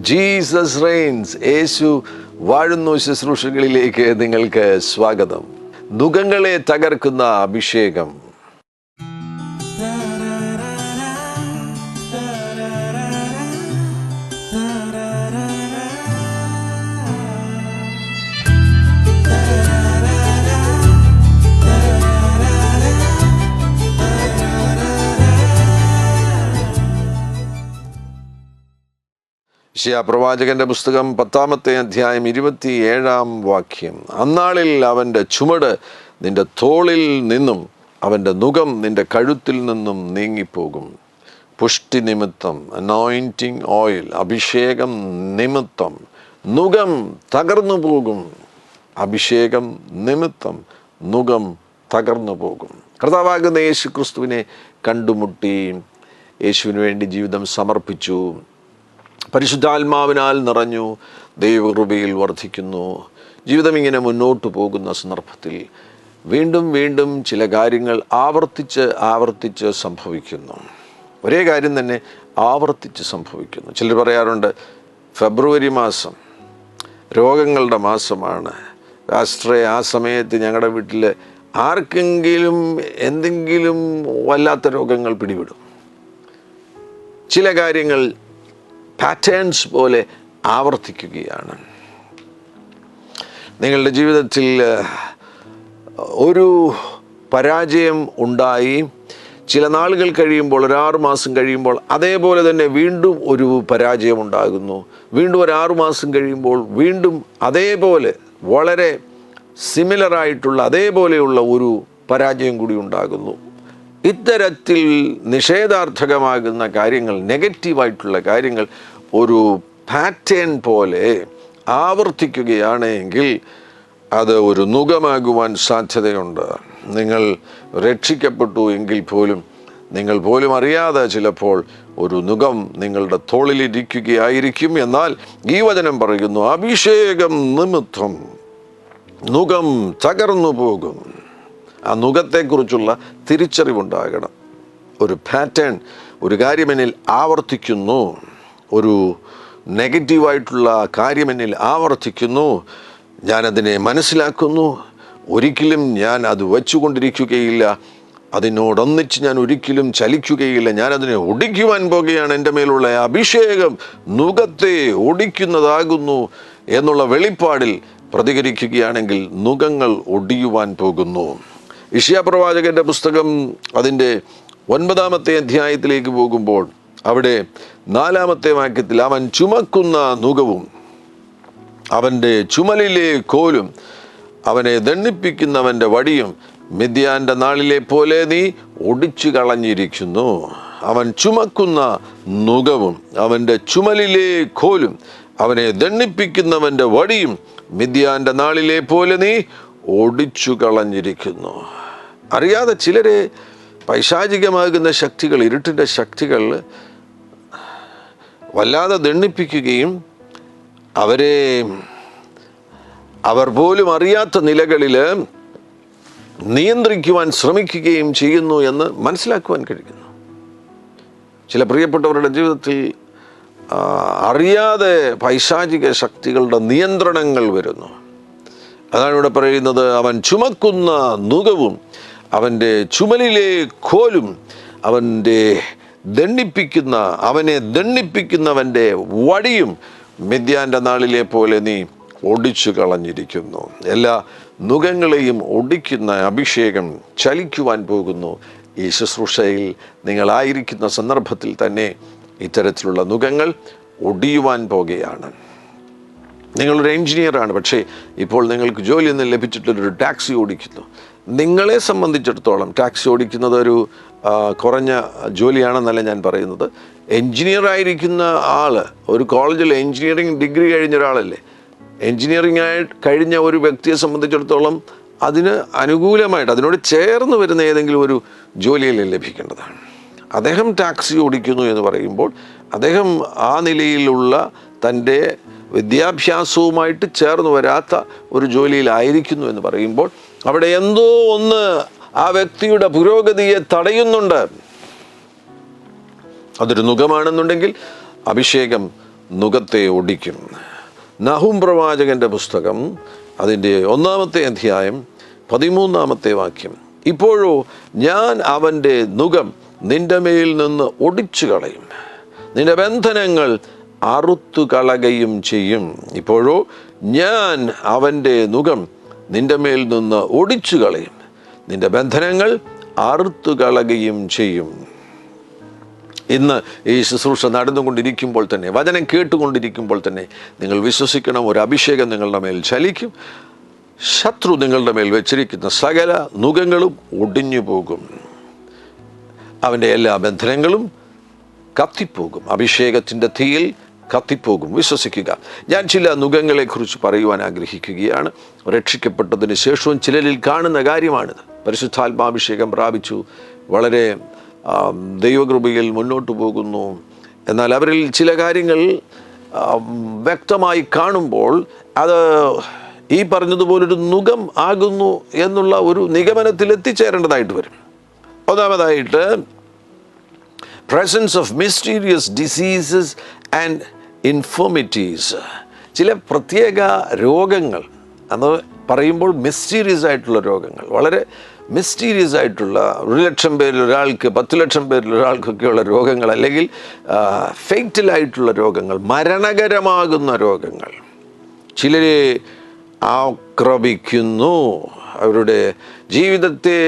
Jesus Reigns, യേശു വാഴുന്നു ശുശ്രൂഷകളിലേക്ക് നിങ്ങൾക്ക് സ്വാഗതം. നുകങ്ങളെ തകർക്കുന്ന അഭിഷേകം. യെശയ്യാ പ്രവാചകന്റെ പുസ്തകം 10-ാമത്തെ അധ്യായം 27-ാം വാക്യം. അന്നാളിൽ അവൻ്റെ ചുമട് നിന്റെ തോളിൽ നിന്നും അവൻ്റെ നുകം നിന്റെ കഴുത്തിൽ നിന്നും നീങ്ങിപ്പോകും. പുഷ്ടി നിമിത്തം, അനോയിൻറ്റിങ് ഓയിൽ, അഭിഷേകം നിമിത്തം നുകം തകർന്നു പോകും. അഭിഷേകം നിമിത്തം നുകം തകർന്നു പോകും. കർത്താവാകുന്ന യേശു ക്രിസ്തുവിനെ കണ്ടുമുട്ടി, യേശുവിന് വേണ്ടി ജീവിതം സമർപ്പിച്ചു, പരിശുദ്ധാത്മാവിനാൽ നിറഞ്ഞു, ദൈവകൃപയിൽ വർദ്ധിക്കുന്നു. ജീവിതം ഇങ്ങനെ മുന്നോട്ട് പോകുന്ന സന്ദർഭത്തിൽ വീണ്ടും വീണ്ടും ചില കാര്യങ്ങൾ ആവർത്തിച്ച് സംഭവിക്കുന്നു. ഒരേ കാര്യം തന്നെ ആവർത്തിച്ച് സംഭവിക്കുന്നു. ചിലർ പറയാറുണ്ട്, ഫെബ്രുവരി മാസം രോഗങ്ങളുടെ മാസമാണ്. പാസ്റ്ററെ, ആ സമയത്ത് ഞങ്ങളുടെ വീട്ടിൽ ആർക്കെങ്കിലും എന്തെങ്കിലും വല്ലാത്ത രോഗങ്ങൾ പിടിപെടും. ചില കാര്യങ്ങൾ പാറ്റേൺസ് പോലെ ആവർത്തിക്കുകയാണ്. നിങ്ങളുടെ ജീവിതത്തിൽ ഒരു പരാജയം ഉണ്ടായി, ചില നാളുകൾ കഴിയുമ്പോൾ, ഒരു 6 മാസം കഴിയുമ്പോൾ അതേപോലെ തന്നെ വീണ്ടും ഒരു പരാജയം ഉണ്ടാകുന്നു. വീണ്ടും ഒരു 6 മാസം കഴിയുമ്പോൾ വീണ്ടും അതേപോലെ വളരെ സിമിലറായിട്ടുള്ള അതേപോലെയുള്ള ഒരു പരാജയം കൂടി ഉണ്ടാകുന്നു. ഇത്തരത്തിൽ നിഷേധാർത്ഥകമാകുന്ന കാര്യങ്ങൾ, നെഗറ്റീവായിട്ടുള്ള കാര്യങ്ങൾ ഒരു പാറ്റേൺ പോലെ ആവർത്തിക്കുകയാണെങ്കിൽ അത് ഒരു നുകമാകുവാൻ സാധ്യതയുണ്ട്. നിങ്ങൾ രക്ഷിക്കപ്പെട്ടു എങ്കിൽ പോലും നിങ്ങൾ പോലും അറിയാതെ ചിലപ്പോൾ ഒരു നുകം നിങ്ങളുടെ തോളിലിരിക്കുകയായിരിക്കും. എന്നാൽ ഈ വചനം പറയുന്നു, അഭിഷേകം നിമിത്തം നുകം തകർന്നു പോകും. ആ നുകത്തെക്കുറിച്ചുള്ള തിരിച്ചറിവുണ്ടാകണം. ഒരു പാറ്റേൺ, ഒരു കാര്യം എന്നിൽ ആവർത്തിക്കുന്നു, ഒരു നെഗറ്റീവായിട്ടുള്ള കാര്യം എന്നിൽ ആവർത്തിക്കുന്നു, ഞാനതിനെ മനസ്സിലാക്കുന്നു, ഒരിക്കലും ഞാൻ അത് വച്ചുകൊണ്ടിരിക്കുകയില്ല, അതിനോടൊന്നിച്ച് ഞാൻ ഒരിക്കലും ചലിക്കുകയില്ല, ഞാനതിനെ ഒടിക്കുവാൻ പോകുകയാണ്. എൻ്റെ മേലുള്ള അഭിഷേകം നുകത്തെ ഒടിക്കുന്നതാകുന്നു എന്നുള്ള വെളിപ്പാടിൽ പ്രതികരിക്കുകയാണെങ്കിൽ നുകങ്ങൾ ഒടിയുവാൻ പോകുന്നു. യെശയ്യാ പ്രവാചകന്റെ പുസ്തകം അതിൻ്റെ 9-ാമത്തെ അധ്യായത്തിലേക്ക് പോകുമ്പോൾ അവിടെ 4-ാമത്തെ വാക്യത്തിൽ, അവൻ ചുമക്കുന്ന നുകവും അവൻ്റെ ചുമലിലെ കോലും അവനെ ദണ്ഡിപ്പിക്കുന്നവൻ്റെ വടിയും മിദ്യാൻ്റെ നാളിലെ പോലെ നീ ഒടിച്ചു കളഞ്ഞിരിക്കുന്നു. അവൻ ചുമക്കുന്ന നുകവും അവൻ്റെ ചുമലിലെ കോലും അവനെ ദണ്ഡിപ്പിക്കുന്നവൻ്റെ വടിയും മിദ്യാൻ്റെ നാളിലെ പോലെ നീ ഒടിച്ചു കളഞ്ഞിരിക്കുന്നു. അറിയാതെ ചിലരെ പൈശാചികമാകുന്ന ശക്തികൾ, ഇരുട്ടിൻ്റെ ശക്തികൾ വല്ലാതെ ദണ്ഡിപ്പിക്കുകയും അവർ പോലും അറിയാത്ത നിലകളിൽ നിയന്ത്രിക്കുവാൻ ശ്രമിക്കുകയും ചെയ്യുന്നു എന്ന് മനസ്സിലാക്കുവാൻ കഴിയുന്നു. ചില പ്രിയപ്പെട്ടവരുടെ ജീവിതത്തിൽ അറിയാതെ പൈശാചിക ശക്തികളുടെ നിയന്ത്രണങ്ങൾ വരുന്നു. അതാണ് ഇവിടെ പറയുന്നത്, അവൻ ചുമക്കുന്ന നുകവും അവൻ്റെ ചുമലിലെ കോലും അവനെ ദണ്ഡിപ്പിക്കുന്നവൻ്റെ വടിയും മിദ്യാൻ്റെ നാളിലെ പോലെ നീ ഒടിച്ചു കളഞ്ഞിരിക്കുന്നു. എല്ലാ നുകങ്ങളെയും ഒടിക്കുന്ന അഭിഷേകം ചലിക്കുവാൻ പോകുന്നു. ഈ ശുശ്രൂഷയിൽ നിങ്ങളായിരിക്കുന്ന സന്ദർഭത്തിൽ തന്നെ ഇത്തരത്തിലുള്ള നുകങ്ങൾ ഒടിയുവാൻ പോകുകയാണ്. നിങ്ങളൊരു എൻജിനീയറാണ്, പക്ഷേ ഇപ്പോൾ നിങ്ങൾക്ക് ജോലിയൊന്നും ലഭിച്ചിട്ടൊരു ടാക്സി ഓടിക്കുന്നു. നിങ്ങളെ സംബന്ധിച്ചിടത്തോളം ടാക്സി ഓടിക്കുന്നത് ഒരു കുറഞ്ഞ ജോലിയാണെന്നല്ല ഞാൻ പറയുന്നത്. എൻജിനീയറായിരിക്കുന്ന ആൾ, ഒരു കോളേജിൽ എൻജിനീയറിംഗ് ഡിഗ്രി കഴിഞ്ഞ ഒരാളല്ലേ. എൻജിനീയറിംഗ് കഴിഞ്ഞ ഒരു വ്യക്തിയെ സംബന്ധിച്ചിടത്തോളം അതിന് അനുകൂലമായിട്ട്, അതിനോട് ചേർന്ന് വരുന്ന ഏതെങ്കിലും ഒരു ജോലിയല്ലേ ലഭിക്കേണ്ടതാണ്. അദ്ദേഹം ടാക്സി ഓടിക്കുന്നു എന്ന് പറയുമ്പോൾ അദ്ദേഹം ആ നിലയിലുള്ള തൻ്റെ വിദ്യാഭ്യാസവുമായിട്ട് ചേർന്ന് വരാത്ത ഒരു ജോലിയിലായിരിക്കുന്നു എന്ന് പറയുമ്പോൾ അവിടെ എന്തോ ഒന്ന് ആ വ്യക്തിയുടെ പുരോഗതിയെ തടയുന്നുണ്ട്. അതൊരു നുകമാണെന്നുണ്ടെങ്കിൽ അഭിഷേകം നുകത്തെ ഒടിക്കും. നഹൂം പ്രവാചകന്റെ പുസ്തകം അതിൻ്റെ 1-ാമത്തെ അധ്യായം 13-ാമത്തെ വാക്യം. ഇപ്പോഴോ ഞാൻ അവൻ്റെ നുകം നിന്റെ മേൽ നിന്ന് ഒടിച്ചു കളയും, നിന്റെ ബന്ധനങ്ങൾ അറുത്തു കളയുകയും ചെയ്യും. ഇപ്പോഴോ ഞാൻ അവൻ്റെ നുകം നിന്റെ മേൽ നിന്ന് ഒടിച്ചു കളയും, നിന്റെ ബന്ധനങ്ങൾ അറുത്തു കളയുകയും ചെയ്യും. ഇന്ന് ഈ ശുശ്രൂഷ നടന്നുകൊണ്ടിരിക്കുമ്പോൾ തന്നെ, വചനം കേട്ടുകൊണ്ടിരിക്കുമ്പോൾ തന്നെ നിങ്ങൾ വിശ്വസിക്കണം, ഒരു അഭിഷേകം നിങ്ങളുടെ മേൽ ചലിക്കും. ശത്രു നിങ്ങളുടെ മേൽ വെച്ചിരിക്കുന്ന സകല നുകങ്ങളും ഒടിഞ്ഞു പോകും, അവൻ്റെ എല്ലാ ബന്ധനങ്ങളും കത്തിപ്പോകും, അഭിഷേകത്തിൻ്റെ തീയിൽ കത്തിപ്പോകും. വിശ്വസിക്കുക. ഞാൻ ചില നുകങ്ങളെക്കുറിച്ച് പറയുവാൻ ആഗ്രഹിക്കുകയാണ്. രക്ഷിക്കപ്പെട്ടതിന് ശേഷവും ചിലരിൽ കാണുന്ന കാര്യമാണിത്. പരിശുദ്ധാത്മാഭിഷേകം പ്രാപിച്ചു, വളരെ ദൈവകൃപയിൽ മുന്നോട്ട് പോകുന്നു. എന്നാൽ അവരിൽ ചില കാര്യങ്ങൾ വ്യക്തമായി കാണുമ്പോൾ അത് ഈ പറഞ്ഞതുപോലൊരു നുകം ആകുന്നു എന്നുള്ള ഒരു നിഗമനത്തിൽ എത്തിച്ചേരേണ്ടതായിട്ട് വരും. ഒന്നാമതായിട്ട്, presence of mysterious diseases and infirmities. ചില പ്രത്യേക രോഗങ്ങൾ, അത് പറയുമ്പോൾ മിസ്റ്റീരിയസ് ആയിട്ടുള്ള രോഗങ്ങൾ, വളരെ മിസ്റ്റീരിയസ് ആയിട്ടുള്ള 1,00,000 പേരിൽ ഒരാൾക്ക്, 10,00,000 പേരിൽ ഒരാൾക്കൊക്കെയുള്ള രോഗങ്ങൾ, അല്ലെങ്കിൽ ഫെയ്റ്റലായിട്ടുള്ള രോഗങ്ങൾ, മരണകരമാകുന്ന രോഗങ്ങൾ ചിലരെ ആക്രമിക്കുന്നു. അവരുടെ ജീവിതത്തെ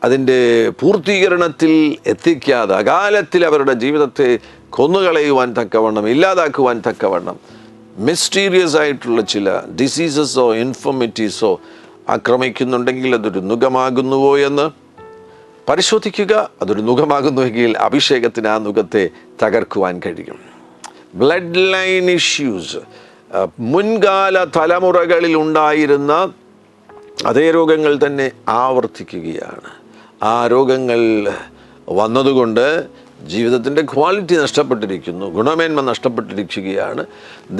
അതിൻ്റെ പൂർത്തീകരണത്തിൽ എത്തിക്കാതെ അകാലത്തിൽ അവരുടെ ജീവിതത്തെ കൊന്നുകളയുവാൻ തക്കവണ്ണം, ഇല്ലാതാക്കുവാൻ തക്കവണ്ണം മിസ്റ്റീരിയസ് ആയിട്ടുള്ള ചില ഡിസീസസോ ഇൻഫോർമിറ്റീസോ ആക്രമിക്കുന്നുണ്ടെങ്കിൽ അതൊരു നുകമാകുന്നുവോ എന്ന് പരിശോധിക്കുക. അതൊരു നുകമാകുന്നുവെങ്കിൽ അഭിഷേകത്തിന് ആ നുകത്തെ തകർക്കുവാൻ കഴിയും. ബ്ലഡ് ലൈൻ ഇഷ്യൂസ്, മുൻകാല തലമുറകളിൽ ഉണ്ടായിരുന്ന അതേ രോഗങ്ങൾ തന്നെ ആവർത്തിക്കുകയാണ്. ആ രോഗങ്ങൾ വന്നതുകൊണ്ട് ജീവിതത്തിൻ്റെ ക്വാളിറ്റി നഷ്ടപ്പെട്ടിരിക്കുന്നു, ഗുണമേന്മ നഷ്ടപ്പെട്ടിരിക്കുകയാണ്.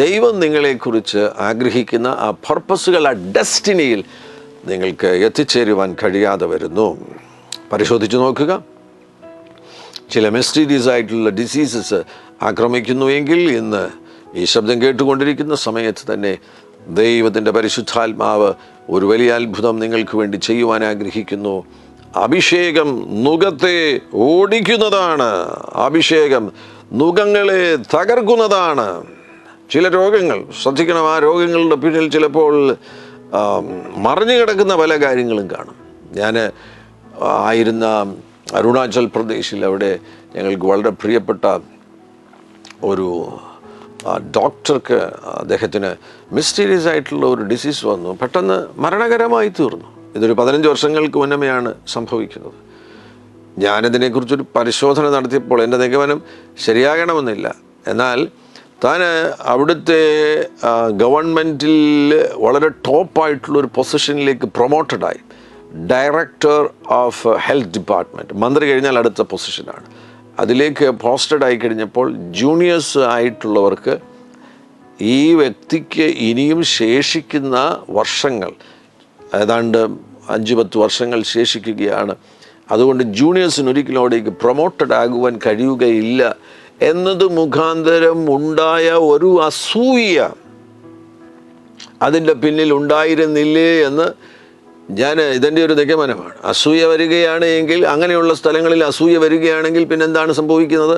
ദൈവം നിങ്ങളെക്കുറിച്ച് ആഗ്രഹിക്കുന്ന ആ പർപ്പസുകൾ, ആ ഡെസ്റ്റിനിയിൽ നിങ്ങൾക്ക് എത്തിച്ചേരുവാൻ കഴിയാതെ വരുന്നു. പരിശോധിച്ച് നോക്കുക. ചില മിസ്റ്റീരിയസ് ആയിട്ടുള്ള ഡിസീസസ് ആക്രമിക്കുന്നുവെങ്കിൽ ഇന്ന് ഈ ശബ്ദം കേട്ടുകൊണ്ടിരിക്കുന്ന സമയത്ത് തന്നെ ദൈവത്തിൻ്റെ പരിശുദ്ധാത്മാവ് ഒരു വലിയ അത്ഭുതം നിങ്ങൾക്ക് വേണ്ടി ചെയ്യുവാൻ ആഗ്രഹിക്കുന്നു. അഭിഷേകം നുകത്തെ ഓടിക്കുന്നതാണ്, അഭിഷേകം നുകങ്ങളെ തകർക്കുന്നതാണ്. ചില രോഗങ്ങൾ, ശ്രദ്ധിക്കണം, ആ രോഗങ്ങളുടെ പിന്നിൽ ചിലപ്പോൾ മറിഞ്ഞു കിടക്കുന്ന പല കാര്യങ്ങളും കാണും. ഞാൻ ആയിരുന്ന അരുണാചൽ പ്രദേശിൽ, അവിടെ ഞങ്ങൾക്ക് വളരെ പ്രിയപ്പെട്ട ഒരു ഡോക്ടർക്ക്, അദ്ദേഹത്തിന് മിസ്റ്റീരിയസ് ആയിട്ടുള്ള ഒരു ഡിസീസ് വന്നു, പെട്ടെന്ന് മരണകരമായി തീർന്നു. ഇതൊരു 15 വർഷങ്ങൾക്ക് മുന്നമേയാണ് സംഭവിക്കുന്നത്. ഞാനിതിനെക്കുറിച്ചൊരു പരിശോധന നടത്തിയപ്പോൾ എൻ്റെ നിഗമനം ശരിയാകണമെന്നില്ല. എന്നാൽ താൻ അവിടുത്തെ ഗവൺമെൻറ്റിൽ വളരെ ടോപ്പായിട്ടുള്ളൊരു പൊസിഷനിലേക്ക് പ്രൊമോട്ടഡായി, ഡയറക്ടർ ഓഫ് ഹെൽത്ത് ഡിപ്പാർട്ട്മെൻറ്റ്, മന്ത്രി കഴിഞ്ഞാൽ അടുത്ത പൊസിഷനാണ്. അതിലേക്ക് പോസ്റ്റഡ് ആയി കഴിഞ്ഞപ്പോൾ ജൂനിയേഴ്സ് ആയിട്ടുള്ളവർക്ക് ഈ വ്യക്തിക്ക് ഇനിയും ശേഷിക്കുന്ന വർഷങ്ങൾ, ഏതാണ്ട് 5-10 വർഷങ്ങൾ ശേഷിക്കുകയാണ്, അതുകൊണ്ട് ജൂനിയേഴ്സിന് ഒരിക്കലും അവിടേക്ക് പ്രൊമോട്ടഡ് ആകുവാൻ കഴിയുകയില്ല എന്നത് മുഖാന്തരം ഉണ്ടായ ഒരു അസൂയ അതിൻ്റെ പിന്നിൽ ഉണ്ടായിരുന്നില്ലേ എന്ന് ഇതെൻ്റെ ഒരു നിഗമനമാണ്. അസൂയ വരികയാണ് എങ്കിൽ, അങ്ങനെയുള്ള സ്ഥലങ്ങളിൽ അസൂയ വരികയാണെങ്കിൽ പിന്നെന്താണ് സംഭവിക്കുന്നത്?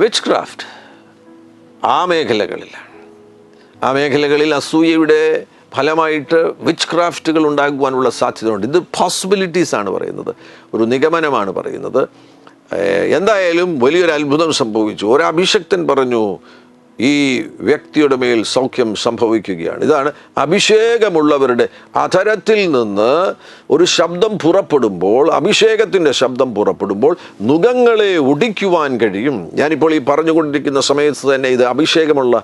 വിച്ച് ക്രാഫ്റ്റ് ആ മേഖലകളിൽ അസൂയയുടെ ഫലമായിട്ട് വിച്ച് ക്രാഫ്റ്റുകൾ ഉണ്ടാകുവാനുള്ള സാധ്യതയുണ്ട്. ഇത് പോസിബിലിറ്റീസ് ആണ് പറയുന്നത്, ഒരു നിഗമനമാണ് പറയുന്നത്. എന്തായാലും വലിയൊരു അത്ഭുതം സംഭവിച്ചു. ഒരു അഭിഷക്തൻ പറഞ്ഞു, ഈ വ്യക്തിയുടെ മേൽ സൗഖ്യം സംഭവിക്കുകയാണ്. ഇതാണ് അഭിഷേകമുള്ളവരുടെ അധരത്തിൽ നിന്ന് ഒരു ശബ്ദം പുറപ്പെടുമ്പോൾ, അഭിഷേകത്തിൻ്റെ ശബ്ദം പുറപ്പെടുമ്പോൾ നുകങ്ങളെ ഒടിക്കുവാൻ കഴിയും. ഞാനിപ്പോൾ ഈ പറഞ്ഞുകൊണ്ടിരിക്കുന്ന സമയത്ത് തന്നെ ഇത് അഭിഷേകമുള്ള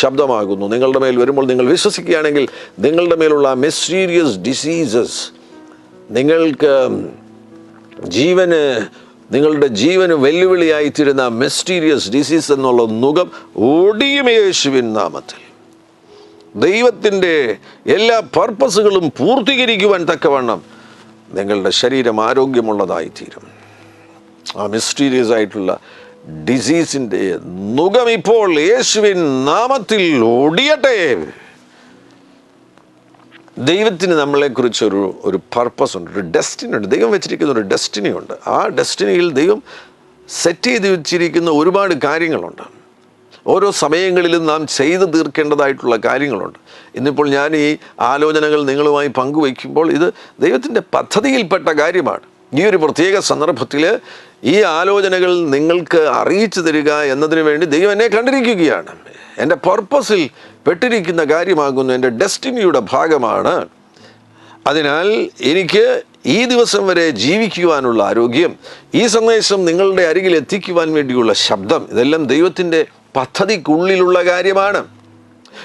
ശബ്ദമാകുന്നു. നിങ്ങളുടെ മേൽ വരുമ്പോൾ നിങ്ങൾ വിശ്വസിക്കുകയാണെങ്കിൽ നിങ്ങളുടെ മേലുള്ള മിസ്റ്റീരിയസ് ഡിസീസസ്, നിങ്ങളുടെ ജീവന് വെല്ലുവിളിയായിത്തീരുന്ന മിസ്റ്റീരിയസ് ഡിസീസ് എന്നുള്ള നുകം ഒടിയും യേശുവിൻ നാമത്തിൽ. ദൈവത്തിൻ്റെ എല്ലാ പർപ്പസുകളും പൂർത്തീകരിക്കുവാൻ തക്കവണ്ണം നിങ്ങളുടെ ശരീരം ആരോഗ്യമുള്ളതായിത്തീരും. ആ മിസ്റ്റീരിയസ് ആയിട്ടുള്ള ഡിസീസിൻ്റെ നുകം ഇപ്പോൾ യേശുവിൻ നാമത്തിൽ ഒടിയട്ടെ. ദൈവത്തിന് നമ്മളെക്കുറിച്ച് ഒരു പർപ്പസ് ഉണ്ട്, ഒരു ഡെസ്റ്റിനി ഉണ്ട്. ദൈവം വെച്ചിരിക്കുന്ന ഒരു ഡെസ്റ്റിനി ഉണ്ട്. ആ ഡെസ്റ്റിനിയിൽ ദൈവം സെറ്റ് ചെയ്ത് വെച്ചിരിക്കുന്ന ഒരുപാട് കാര്യങ്ങളുണ്ട്. ഓരോ സമയങ്ങളിലും നാം ചെയ്തു തീർക്കേണ്ടതായിട്ടുള്ള കാര്യങ്ങളുണ്ട്. ഇന്നിപ്പോൾ ഞാൻ ഈ ആലോചനകൾ നിങ്ങളുമായി പങ്കുവയ്ക്കുമ്പോൾ ഇത് ദൈവത്തിൻ്റെ പദ്ധതിയിൽപ്പെട്ട കാര്യമാണ്. ഈ ഒരു പ്രത്യേക സന്ദർഭത്തിൽ ഈ ആലോചനകൾ നിങ്ങൾക്ക് അറിയിച്ചു തരിക എന്നതിന് വേണ്ടി ദൈവം എന്നെ കണ്ടിരിക്കുകയാണ്. എൻ്റെ പർപ്പസിൽ പെട്ടിരിക്കുന്ന കാര്യമാകുന്നു, എൻ്റെ ഡെസ്റ്റിനിയുടെ ഭാഗമാണ്. അതിനാൽ എനിക്ക് ഈ ദിവസം വരെ ജീവിക്കുവാനുള്ള ആരോഗ്യം, ഈ സന്ദേശം നിങ്ങളുടെ അരികിൽ എത്തിക്കുവാൻ വേണ്ടിയുള്ള ശബ്ദം, ഇതെല്ലാം ദൈവത്തിൻ്റെ പദ്ധതിക്കുള്ളിലുള്ള കാര്യമാണ്.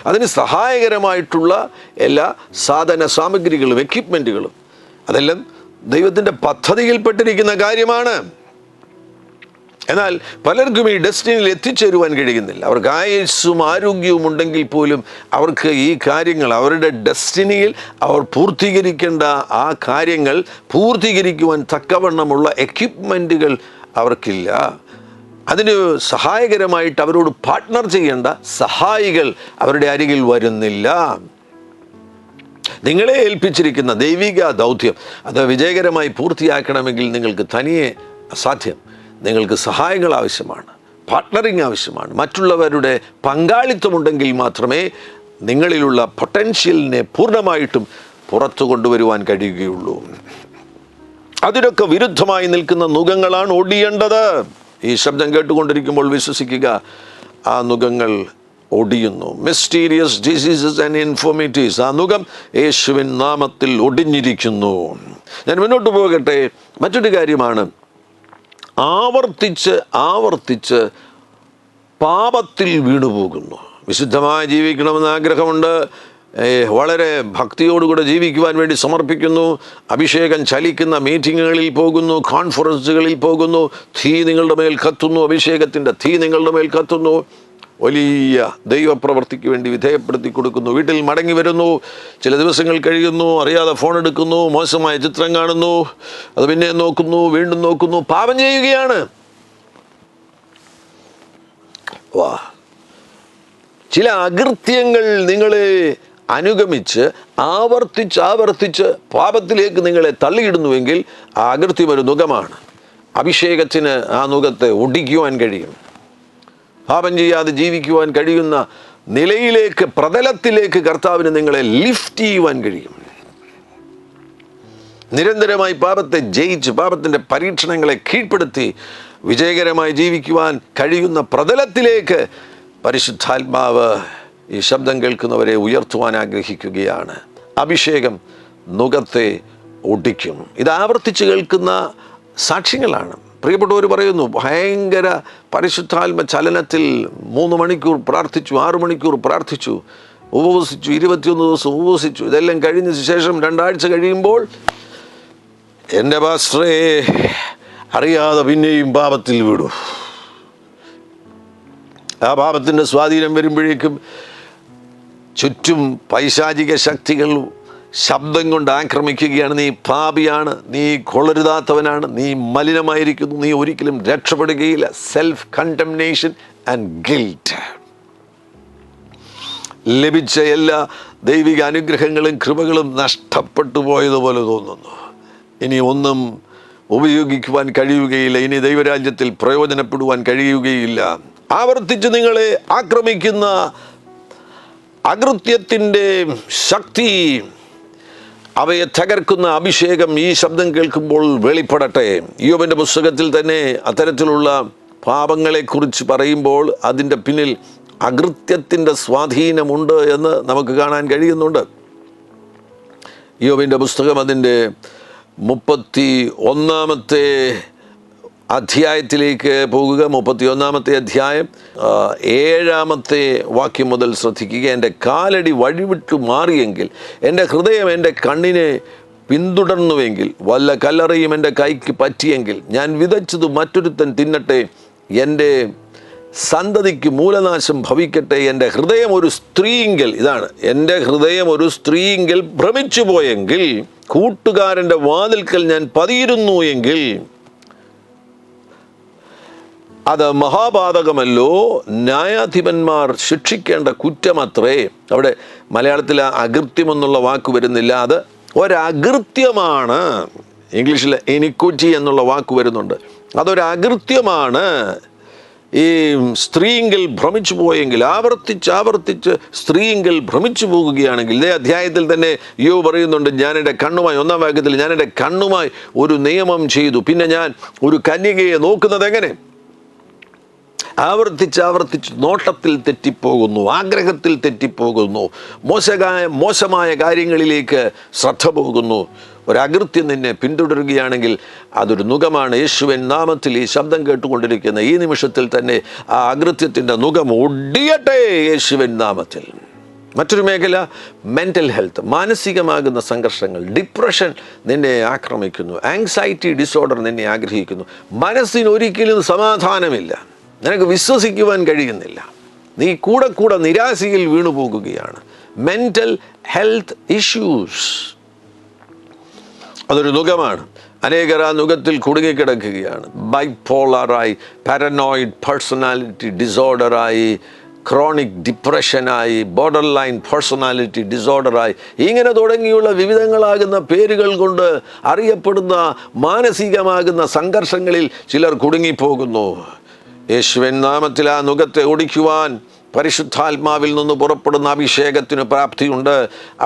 അതിന് സഹായകരമായിട്ടുള്ള എല്ലാ സാധന സാമഗ്രികളും എക്യുപ്മെൻറ്റുകളും അതെല്ലാം ദൈവത്തിൻ്റെ പദ്ധതിയിൽപ്പെട്ടിരിക്കുന്ന കാര്യമാണ്. എന്നാൽ പലർക്കും ഈ ഡെസ്റ്റിനിയിൽ എത്തിച്ചേരുവാൻ കഴിയുന്നില്ല. അവർക്ക് ആയുസ്സും ആരോഗ്യവും ഉണ്ടെങ്കിൽ പോലും അവർക്ക് ഈ കാര്യങ്ങൾ, അവരുടെ ഡെസ്റ്റിനിയിൽ അവർ പൂർത്തീകരിക്കേണ്ട ആ കാര്യങ്ങൾ പൂർത്തീകരിക്കുവാൻ തക്കവണ്ണമുള്ള എക്യുപ്മെൻറ്റുകൾ അവർക്കില്ല. അതിന് സഹായകരമായിട്ട് അവരോട് പാർട്ട്ണർ ചെയ്യേണ്ട സഹായികൾ അവരുടെ അരികിൽ വരുന്നില്ല. നിങ്ങളെ ഏൽപ്പിച്ചിരിക്കുന്ന ദൈവിക ദൗത്യം അത് വിജയകരമായി പൂർത്തിയാക്കണമെങ്കിൽ നിങ്ങൾക്ക് തനിയെ അസാധ്യം. നിങ്ങൾക്ക് സഹായങ്ങൾ ആവശ്യമാണ്, പാർട്ട്ണറിങ് ആവശ്യമാണ്. മറ്റുള്ളവരുടെ പങ്കാളിത്തമുണ്ടെങ്കിൽ മാത്രമേ നിങ്ങളിലുള്ള പൊട്ടൻഷ്യലിനെ പൂർണ്ണമായിട്ടും പുറത്തു കൊണ്ടുവരുവാൻ കഴിയുകയുള്ളൂ. അതിനൊക്കെ വിരുദ്ധമായി നിൽക്കുന്ന നുകങ്ങളാണ് ഒടിയേണ്ടത്. ഈ ശബ്ദം കേട്ടുകൊണ്ടിരിക്കുമ്പോൾ വിശ്വസിക്കുക, ആ നുകങ്ങൾ ഒടിയുന്നു. മിസ്റ്റീരിയസ് ഡിസീസസ് ആൻഡ് ഇൻഫോർമിറ്റീസ്, ആ നുകം യേശുവിൻ നാമത്തിൽ ഒടിഞ്ഞിരിക്കുന്നു. ഞാൻ മുന്നോട്ട് പോകട്ടെ. മറ്റൊരു കാര്യമാണ്, ആവർത്തിച്ച് പാപത്തിൽ വീണുപോകുന്നു. വിശുദ്ധമായി ജീവിക്കണമെന്ന് ആഗ്രഹമുണ്ട്, വളരെ ഭക്തിയോടുകൂടെ ജീവിക്കുവാൻ വേണ്ടി സമർപ്പിക്കുന്നു, അഭിഷേകം ചലിക്കുന്ന മീറ്റിങ്ങുകളിൽ പോകുന്നു, കോൺഫറൻസുകളിൽ പോകുന്നു, തീ നിങ്ങളുടെ മേൽ കത്തുന്നു, അഭിഷേകത്തിൻ്റെ തീ നിങ്ങളുടെ മേൽ കത്തുന്നു, വലിയ ദൈവപ്രവൃത്തിക്ക് വേണ്ടി വിധേയപ്പെടുത്തി കൊടുക്കുന്നു. വീട്ടിൽ മടങ്ങി വരുന്നു, ചില ദിവസങ്ങൾ കഴിയുന്നു, അറിയാതെ ഫോൺ എടുക്കുന്നു, മോശമായ ചിത്രം കാണുന്നു, അത് പിന്നെ നോക്കുന്നു, വീണ്ടും നോക്കുന്നു, പാപം ചെയ്യുകയാണ്. ചില അകൃത്യങ്ങൾ നിങ്ങളെ അനുഗമിച്ച് ആവർത്തിച്ച് പാപത്തിലേക്ക് നിങ്ങളെ തള്ളിയിടുന്നുവെങ്കിൽ ആ അകൃത്യം ഒരു നുകമാണ്. അഭിഷേകത്തിന് ആ നുകത്തെ ഒടിക്കുവാൻ കഴിയും. പാപം ചെയ്യാതെ ജീവിക്കുവാൻ കഴിയുന്ന നിലയിലേക്ക്, പ്രതലത്തിലേക്ക് കർത്താവിന് നിങ്ങളെ ലിഫ്റ്റ് ചെയ്യുവാൻ കഴിയും. നിരന്തരമായി പാപത്തെ ജയിച്ച് പാപത്തിൻ്റെ പരീക്ഷണങ്ങളെ കീഴ്പ്പെടുത്തി വിജയകരമായി ജീവിക്കുവാൻ കഴിയുന്ന പ്രതലത്തിലേക്ക് പരിശുദ്ധാത്മാവ് ഈ ശബ്ദം കേൾക്കുന്നവരെ ഉയർത്തുവാൻ ആഗ്രഹിക്കുകയാണ്. അഭിഷേകം നുകത്തെ ഒടിക്കും. ഇത് ആവർത്തിച്ച് കേൾക്കുന്ന സാക്ഷ്യങ്ങളാണ്. പ്രിയപ്പെട്ടവർ പറയുന്നു, ഭയങ്കര പരിശുദ്ധാത്മ ചലനത്തിൽ 3 മണിക്കൂർ പ്രാർത്ഥിച്ചു, 6 മണിക്കൂർ പ്രാർത്ഥിച്ചു, ഉപവസിച്ചു, 21 ദിവസം ഉപവസിച്ചു. ഇതെല്ലാം കഴിഞ്ഞ ശേഷം 2 ആഴ്ച കഴിയുമ്പോൾ എൻ്റെ പാസ്റ്ററേ അറിയാതെ പിന്നെയും പാപത്തിൽ വീടൂ. ആ പാപത്തിൻ്റെ സ്വാധീനം വരുമ്പോഴേക്കും ചുറ്റും പൈശാചിക ശക്തികൾ ശബ്ദം കൊണ്ട് ആക്രമിക്കുകയാണ്. നീ പാപിയാണ്, നീ കൊള്ളരുതാത്തവനാണ്, നീ മലിനമായിരിക്കുന്നു, നീ ഒരിക്കലും രക്ഷപ്പെടുകയില്ല. Self condemnation and guilt. ലഭിച്ച എല്ലാ ദൈവിക അനുഗ്രഹങ്ങളും കൃപകളും നഷ്ടപ്പെട്ടു പോയതുപോലെ തോന്നുന്നു. ഇനി ഒന്നും ഉപയോഗിക്കുവാൻ കഴിയുകയില്ല, ഇനി ദൈവരാജ്യത്തിൽ പ്രയോജനപ്പെടുവാൻ കഴിയുകയില്ല. ആവർത്തിച്ച് നിങ്ങളെ ആക്രമിക്കുന്ന അകൃത്യത്തിൻ്റെ ശക്തി, അവയെ തകർക്കുന്ന അഭിഷേകം ഈ ശബ്ദം കേൾക്കുമ്പോൾ വെളിപ്പെടട്ടെ. യോബിൻ്റെ പുസ്തകത്തിൽ തന്നെ അത്തരത്തിലുള്ള പാപങ്ങളെക്കുറിച്ച് പറയുമ്പോൾ അതിൻ്റെ പിന്നിൽ അകൃത്യത്തിൻ്റെ സ്വാധീനമുണ്ട് എന്ന് നമുക്ക് കാണാൻ കഴിയുന്നുണ്ട്. യോബിൻ്റെ പുസ്തകം അതിൻ്റെ 31-ാമത്തെ അധ്യായത്തിലേക്ക് പോകുക. 31-ാമത്തെ അധ്യായം 7-ാമത്തെ വാക്യം മുതൽ ശ്രദ്ധിക്കുക. എൻ്റെ കാലടി വഴിവിട്ടു മാറിയെങ്കിൽ, എൻ്റെ ഹൃദയം എൻ്റെ കണ്ണിനെ പിന്തുടർന്നുവെങ്കിൽ, വല്ല കല്ലറയും എൻ്റെ കൈക്ക് പറ്റിയെങ്കിൽ, ഞാൻ വിതച്ചത് മറ്റൊരുത്തൻ തിന്നട്ടെ, എൻ്റെ സന്തതിക്ക് മൂലനാശം ഭവിക്കട്ടെ. എൻ്റെ ഹൃദയം ഒരു സ്ത്രീയെങ്കിൽ, ഇതാണ്, എൻ്റെ ഹൃദയം ഒരു സ്ത്രീയെങ്കിൽ ഭ്രമിച്ചു പോയെങ്കിൽ, കൂട്ടുകാരൻ്റെ വാതിൽക്കൽ ഞാൻ പതിയിരുന്നു എങ്കിൽ, അത് മഹാപാതകമല്ലോ, ന്യായാധിപന്മാർ ശിക്ഷിക്കേണ്ട കുറ്റമത്രേ. അവിടെ മലയാളത്തിൽ അകൃത്യം എന്നുള്ള വാക്ക് വരുന്നില്ല, അത് ഒരകൃത്യമാണ്. ഇംഗ്ലീഷിൽ എനിക്വിറ്റി എന്നുള്ള വാക്ക് വരുന്നുണ്ട്. അതൊരകൃത്യമാണ്. ഈ സ്ത്രീയെങ്കിൽ ഭ്രമിച്ചു പോയെങ്കിൽ, ആവർത്തിച്ച് സ്ത്രീയെങ്കിൽ ഭ്രമിച്ചു പോകുകയാണെങ്കിൽ, ഇതേ അധ്യായത്തിൽ തന്നെ യോബ് പറയുന്നുണ്ട്, ഞാൻ എൻ്റെ കണ്ണുമായി, 1-ാം വാക്യത്തിൽ, ഞാൻ എൻ്റെ കണ്ണുമായി ഒരു നിയമം ചെയ്തു, പിന്നെ ഞാൻ ഒരു കന്യകയെ നോക്കുന്നത് എങ്ങനെ? ആവർത്തിച്ച് നോട്ടത്തിൽ തെറ്റിപ്പോകുന്നു, ആഗ്രഹത്തിൽ തെറ്റിപ്പോകുന്നു, മോശമായ കാര്യങ്ങളിലേക്ക് ശ്രദ്ധ പോകുന്നു. ഒരകൃത്യം നിന്നെ പിന്തുടരുകയാണെങ്കിൽ അതൊരു നുകമാണ്. യേശുവിൻ നാമത്തിൽ ഈ ശബ്ദം കേട്ടുകൊണ്ടിരിക്കുന്ന ഈ നിമിഷത്തിൽ തന്നെ ആ അകൃത്യത്തിൻ്റെ നുകം ഒടിയട്ടെ യേശുവിൻ നാമത്തിൽ. മറ്റൊരു മേഖല മെൻ്റൽ ഹെൽത്ത്, മാനസികമാകുന്ന സംഘർഷങ്ങൾ. ഡിപ്രഷൻ നിന്നെ ആക്രമിക്കുന്നു, ആങ്സൈറ്റി ഡിസോർഡർ നിന്നെ ആഗ്രഹിക്കുന്നു, മനസ്സിന് ഒരിക്കലും സമാധാനമില്ല, നിനക്ക് വിശ്വസിക്കുവാൻ കഴിയുന്നില്ല, നീ കൂടെ നിരാശയിൽ വീണു പോകുകയാണ്. മെൻ്റൽ ഹെൽത്ത് ഇഷ്യൂസ് അതൊരു നുകമാണ്. അനേകർ ആ നുകത്തിൽ കുടുങ്ങിക്കിടക്കുകയാണ്. ബൈപോളറായി, പാരനോയിഡ് പേഴ്സണാലിറ്റി ഡിസോർഡറായി, ക്രോണിക് ഡിപ്രഷനായി, ബോർഡർ ലൈൻ പേഴ്സണാലിറ്റി ഡിസോർഡറായി, ഇങ്ങനെ തുടങ്ങിയുള്ള വിവിധങ്ങളാകുന്ന പേരുകൾ കൊണ്ട് അറിയപ്പെടുന്ന മാനസികമാകുന്ന സംഘർഷങ്ങളിൽ ചിലർ കുടുങ്ങിപ്പോകുന്നു. യേശുവിൻ നാമത്തിൽ ആ നുകത്തെ ഒടിക്കുവാൻ പരിശുദ്ധാത്മാവിൽ നിന്ന് പുറപ്പെടുന്ന അഭിഷേകത്തിന് പ്രാപ്തിയുണ്ട്.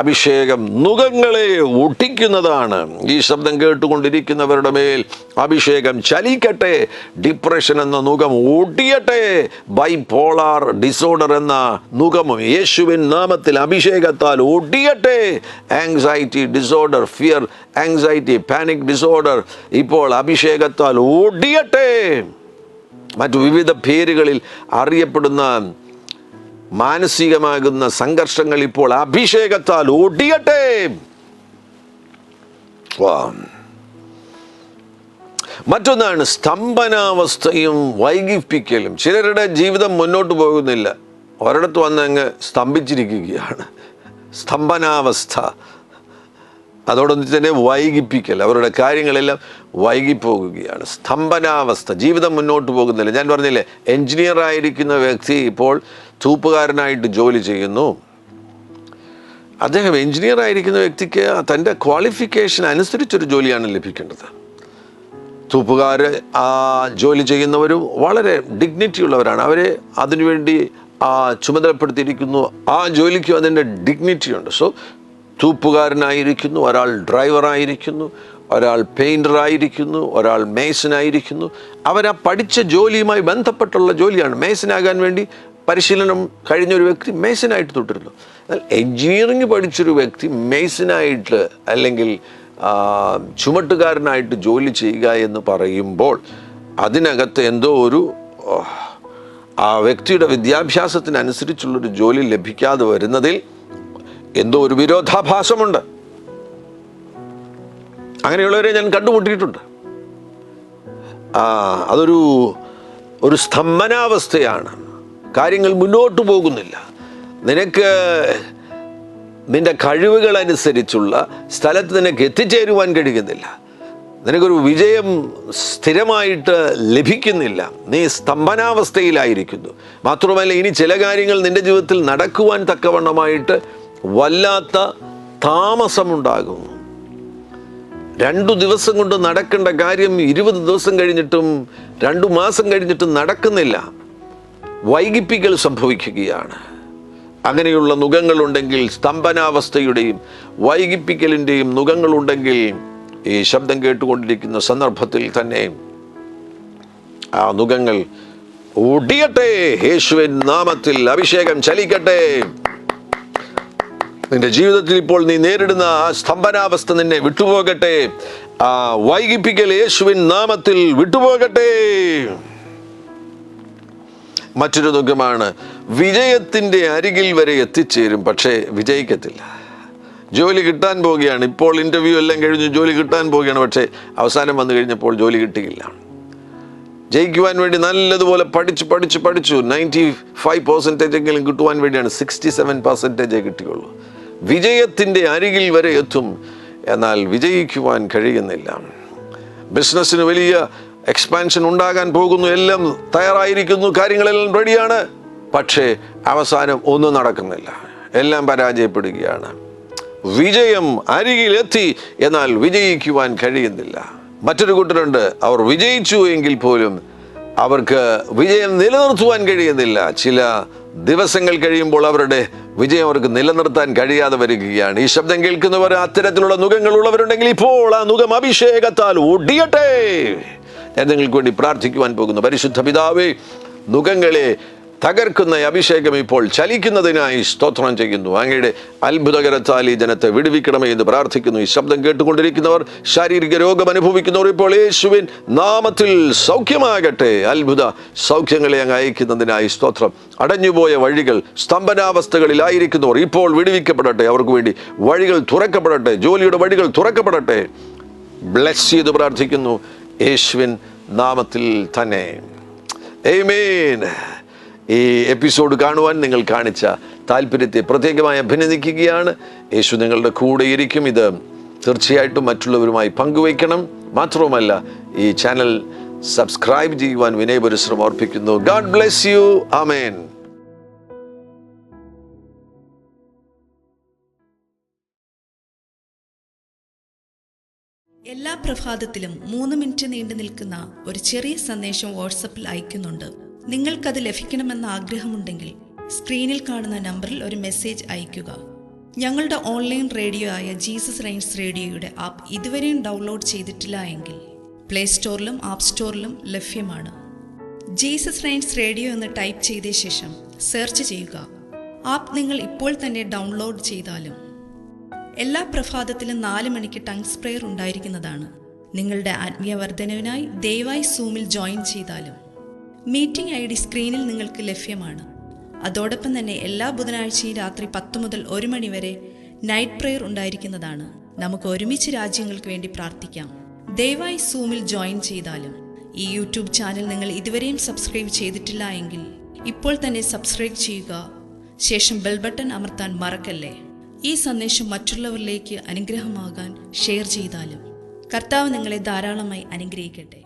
അഭിഷേകം നുകങ്ങളെ ഒട്ടിക്കുന്നതാണ്. ഈ ശബ്ദം കേട്ടുകൊണ്ടിരിക്കുന്നവരുടെ മേൽ അഭിഷേകം ചലിക്കട്ടെ. ഡിപ്രഷൻ എന്ന നുകം ഒടിയട്ടെ. ബൈപോളാർ ഡിസോർഡർ എന്ന നുകമും യേശുവിൻ നാമത്തിൽ അഭിഷേകത്താൽ ഒടിയട്ടെ. Anxiety disorder, fear, anxiety, panic disorder ഇപ്പോൾ അഭിഷേകത്താൽ ഒടിയട്ടെ. മറ്റു വിവിധ പേരുകളിൽ അറിയപ്പെടുന്ന മാനസികമാകുന്ന സംഘർഷങ്ങൾ ഇപ്പോൾ അഭിഷേകത്താൽ ഒടിയട്ടെ. മറ്റൊന്നാണ് സ്തംഭനാവസ്ഥയും വൈകിപ്പിക്കലും. ചിലരുടെ ജീവിതം മുന്നോട്ട് പോകുന്നില്ല, ഒരിടത്ത് വന്നങ്ങ് സ്തംഭിച്ചിരിക്കുകയാണ്. സ്തംഭനാവസ്ഥ, അതോടൊപ്പം തന്നെ വൈകിപ്പിക്കൽ, അവരുടെ കാര്യങ്ങളെല്ലാം വൈകിപ്പോകുകയാണ്. സ്തംഭനാവസ്ഥ, ജീവിതം മുന്നോട്ട് പോകുന്നില്ല. ഞാൻ പറഞ്ഞില്ലേ, എൻജിനീയർ ആയിരിക്കുന്ന വ്യക്തി ഇപ്പോൾ തൂപ്പുകാരനായിട്ട് ജോലി ചെയ്യുന്നു. അദ്ദേഹം എൻജിനീയർ ആയിരിക്കുന്ന വ്യക്തിക്ക് തൻ്റെ ക്വാളിഫിക്കേഷൻ അനുസരിച്ചൊരു ജോലിയാണ് ലഭിക്കേണ്ടത്. തൂപ്പുകാർ ആ ജോലി ചെയ്യുന്നവരും വളരെ ഡിഗ്നിറ്റി ഉള്ളവരാണ്. അവരെ അതിനുവേണ്ടി ചുമതലപ്പെടുത്തിയിരിക്കുന്നു. ആ ജോലിക്കും അതിൻ്റെ ഡിഗ്നിറ്റി ഉണ്ട്. സോ തൂപ്പുകാരനായിരിക്കുന്നു, ഒരാൾ ഡ്രൈവറായിരിക്കുന്നു, ഒരാൾ പെയിൻറ്ററായിരിക്കുന്നു, ഒരാൾ മേസനായിരിക്കുന്നു. അവരാ പഠിച്ച ജോലിയുമായി ബന്ധപ്പെട്ടുള്ള ജോലിയാണ്. മേസനാകാൻ വേണ്ടി പരിശീലനം കഴിഞ്ഞൊരു വ്യക്തി മേസനായിട്ട് തുടരുന്നു. എന്നാൽ എൻജിനീയറിംഗ് പഠിച്ചൊരു വ്യക്തി മേസനായിട്ട് അല്ലെങ്കിൽ ചുമട്ടുകാരനായിട്ട് ജോലി ചെയ്യുക എന്ന് പറയുമ്പോൾ അതിനകത്ത് എന്തോ ഒരു ആ വ്യക്തിയുടെ വിദ്യാഭ്യാസത്തിനനുസരിച്ചുള്ളൊരു ജോലി ലഭിക്കാതെ വരുന്നതിൽ എന്തോ ഒരു വിരോധാഭാസമുണ്ട്. അങ്ങനെയുള്ളവരെ ഞാൻ കണ്ടുമുട്ടിയിട്ടുണ്ട്. അതൊരു സ്തംഭനാവസ്ഥയാണ്. കാര്യങ്ങൾ മുന്നോട്ട് പോകുന്നില്ല. നിനക്ക് നിന്റെ കഴിവുകൾ അനുസരിച്ചുള്ള സ്ഥലത്ത് നിനക്ക് എത്തിച്ചേരുവാൻ കഴിയുന്നില്ല. നിനക്കൊരു വിജയം സ്ഥിരമായിട്ട് ലഭിക്കുന്നില്ല. നീ സ്തംഭനാവസ്ഥയിലായിരിക്കുന്നു. മാത്രമല്ല, ഇനി ചില കാര്യങ്ങൾ നിന്റെ ജീവിതത്തിൽ നടക്കുവാൻ തക്കവണ്ണമായിട്ട് വല്ലാത്ത താമസമുണ്ടാകുന്നു. 2 ദിവസം കൊണ്ട് നടക്കേണ്ട കാര്യം 20 ദിവസം കഴിഞ്ഞിട്ടും 2 മാസം കഴിഞ്ഞിട്ടും നടക്കുന്നില്ല. വൈകിപ്പിക്കൽ സംഭവിക്കുകയാണ്. അങ്ങനെയുള്ള നുകങ്ങളുണ്ടെങ്കിൽ, സ്തംഭനാവസ്ഥയുടെയും വൈകിപ്പിക്കലിൻ്റെയും നുകങ്ങളുണ്ടെങ്കിൽ, ഈ ശബ്ദം കേട്ടുകൊണ്ടിരിക്കുന്ന സന്ദർഭത്തിൽ തന്നെ ആ നുകങ്ങൾ ഒടിയട്ടെ. യേശുവിൻ നാമത്തിൽ അഭിഷേകം ചലിക്കട്ടെ. നിന്റെ ജീവിതത്തിൽ ഇപ്പോൾ നീ നേരിടുന്ന ആ സ്തംഭനാവസ്ഥ നിന്നെ വിട്ടുപോകട്ടെ. ആ വൈകിപ്പിക്കൽ യേശുവിൻ നാമത്തിൽ വിട്ടുപോകട്ടെ. മറ്റൊരു നുകമാണ് വിജയത്തിൻ്റെ അരികിൽ വരെ എത്തിച്ചേരും, പക്ഷേ വിജയിക്കത്തില്ല. ജോലി കിട്ടാൻ പോവുകയാണ്, ഇപ്പോൾ ഇൻ്റർവ്യൂ എല്ലാം കഴിഞ്ഞു, ജോലി കിട്ടാൻ പോവുകയാണ്, പക്ഷേ അവസാനം വന്നു കഴിഞ്ഞപ്പോൾ ജോലി കിട്ടിയില്ല. ജയിക്കുവാൻ വേണ്ടി നല്ലതുപോലെ പഠിച്ചു 95% എങ്കിലും കിട്ടുവാൻ വേണ്ടിയാണ് 67% കിട്ടിയുള്ളൂ. വിജയത്തിൻ്റെ അരികിൽ വരെ എത്തും, എന്നാൽ വിജയിക്കുവാൻ കഴിയുന്നില്ല. ബിസിനസ്സിന് വലിയ എക്സ്പാൻഷൻ ഉണ്ടാകാൻ പോകുന്നു, എല്ലാം തയ്യാറായിരിക്കുന്നു, കാര്യങ്ങളെല്ലാം റെഡിയാണ്. പക്ഷേ അവസാനം ഒന്നും നടക്കുന്നില്ല, എല്ലാം പരാജയപ്പെടുകയാണ്. വിജയം അരികിലെത്തി, എന്നാൽ വിജയിക്കുവാൻ കഴിയുന്നില്ല. മറ്റൊരു കൂട്ടരുണ്ട്, അവർ വിജയിച്ചു എങ്കിൽ പോലും അവർക്ക് വിജയം നിലനിർത്തുവാൻ കഴിയുന്നില്ല. ചില ദിവസങ്ങൾ കഴിയുമ്പോൾ അവരുടെ വിജയം അവർക്ക് നിലനിർത്താൻ കഴിയാതെ വരികയാണ്. ഈ ശബ്ദം കേൾക്കുന്നവർ അത്തരത്തിലുള്ള നുകങ്ങളുള്ളവരുണ്ടെങ്കിൽ ഇപ്പോൾ ആ നുകം അഭിഷേകത്താൽ ഒടിയട്ടെ. ഞാൻ നിങ്ങൾക്ക് വേണ്ടി പ്രാർത്ഥിക്കുവാൻ പോകുന്നു. പരിശുദ്ധ പിതാവേ, നുകങ്ങളെ തകർക്കുന്ന അഭിഷേകം ഇപ്പോൾ ചലിക്കുന്നതിനായി സ്തോത്രം ചെയ്യുന്നു. അങ്ങയുടെ അത്ഭുതകരത്താൽ ഈ ജനത്തെ വിടുവിക്കണമേ എന്ന് പ്രാർത്ഥിക്കുന്നു. ഈ ശബ്ദം കേട്ടുകൊണ്ടിരിക്കുന്നവർ, ശാരീരിക രോഗം അനുഭവിക്കുന്നവർ ഇപ്പോൾ യേശുവിൻ നാമത്തിൽ സൗഖ്യമാകട്ടെ. അത്ഭുത സൗഖ്യങ്ങളെ അങ്ങ് അയക്കുന്നതിനായി സ്തോത്രം. അടഞ്ഞുപോയ വഴികൾ, സ്തംഭനാവസ്ഥകളിലായിരിക്കുന്നവർ ഇപ്പോൾ വിടുവിക്കപ്പെടട്ടെ. അവർക്ക് വേണ്ടി വഴികൾ തുറക്കപ്പെടട്ടെ, ജോലിയുടെ വഴികൾ തുറക്കപ്പെടട്ടെ. ബ്ലെസ് ചെയ്ത് പ്രാർത്ഥിക്കുന്നു യേശുവിൻ നാമത്തിൽ തന്നെ. ആമേൻ. ഈ എപ്പിസോഡ് കാണുവാൻ നിങ്ങൾ കാണിച്ച താല്പര്യത്തെ പ്രത്യേകമായി അഭിനന്ദിക്കുകയാണ്. യേശു നിങ്ങളുടെ കൂടെ ഇരിക്കും. ഇത് തീർച്ചയായിട്ടും മറ്റുള്ളവരുമായി പങ്കുവയ്ക്കണം. മാത്രവുമല്ല, ഈ ചാനൽ സബ്സ്ക്രൈബ് ചെയ്യുവാൻ വിനയപരിശ്രമം അർപ്പിക്കുന്നു. God bless you. ആമേൻ. എല്ലാ പ്രഭാതത്തിലും 3 മിനിറ്റ് നീണ്ടു നിൽക്കുന്ന ഒരു ചെറിയ സന്ദേശം വാട്സപ്പിൽ അയക്കുന്നുണ്ട്. നിങ്ങൾക്കത് ലഭിക്കണമെന്ന ആഗ്രഹമുണ്ടെങ്കിൽ സ്ക്രീനിൽ കാണുന്ന നമ്പറിൽ ഒരു മെസ്സേജ് അയയ്ക്കുക. ഞങ്ങളുടെ ഓൺലൈൻ റേഡിയോ ആയ ജീസസ് റെയിൻസ് റേഡിയോയുടെ ആപ്പ് ഇതുവരെയും ഡൗൺലോഡ് ചെയ്തിട്ടില്ല എങ്കിൽ പ്ലേ സ്റ്റോറിലും ആപ്പ് സ്റ്റോറിലും ലഭ്യമാണ്. ജീസസ് റെയിൻസ് റേഡിയോ എന്ന് ടൈപ്പ് ചെയ്ത ശേഷം സെർച്ച് ചെയ്യുക. ആപ്പ് നിങ്ങൾ ഇപ്പോൾ തന്നെ ഡൗൺലോഡ് ചെയ്താലും. എല്ലാ പ്രഭാതത്തിലും 4 മണിക്ക് ടങ്സ് പ്രെയർ ഉണ്ടായിരിക്കുന്നതാണ്. നിങ്ങളുടെ ആത്മീയ വർധനവിനായി ദയവായി സൂമിൽ ജോയിൻ ചെയ്താലും. മീറ്റിംഗ് ID സ്ക്രീനിൽ നിങ്ങൾക്ക് ലഭ്യമാണ്. അതോടൊപ്പം തന്നെ എല്ലാ ബുധനാഴ്ചയും രാത്രി 10 മുതൽ 1 മണി വരെ നൈറ്റ് പ്രെയർ ഉണ്ടായിരിക്കുന്നതാണ്. നമുക്ക് ഒരുമിച്ച് രാജ്യങ്ങൾക്ക് വേണ്ടി പ്രാർത്ഥിക്കാം. ദയവായി സൂമിൽ ജോയിൻ ചെയ്താലും. ഈ യൂട്യൂബ് ചാനൽ നിങ്ങൾ ഇതുവരെയും സബ്സ്ക്രൈബ് ചെയ്തിട്ടില്ല എങ്കിൽ ഇപ്പോൾ തന്നെ സബ്സ്ക്രൈബ് ചെയ്യുക. ശേഷം ബെൽ ബട്ടൺ അമർത്താൻ മറക്കല്ലേ. ഈ സന്ദേശം മറ്റുള്ളവരിലേക്ക് അനുഗ്രഹമാകാൻ ഷെയർ ചെയ്താലും. കർത്താവ് നിങ്ങളെ ധാരാളമായി അനുഗ്രഹിക്കട്ടെ.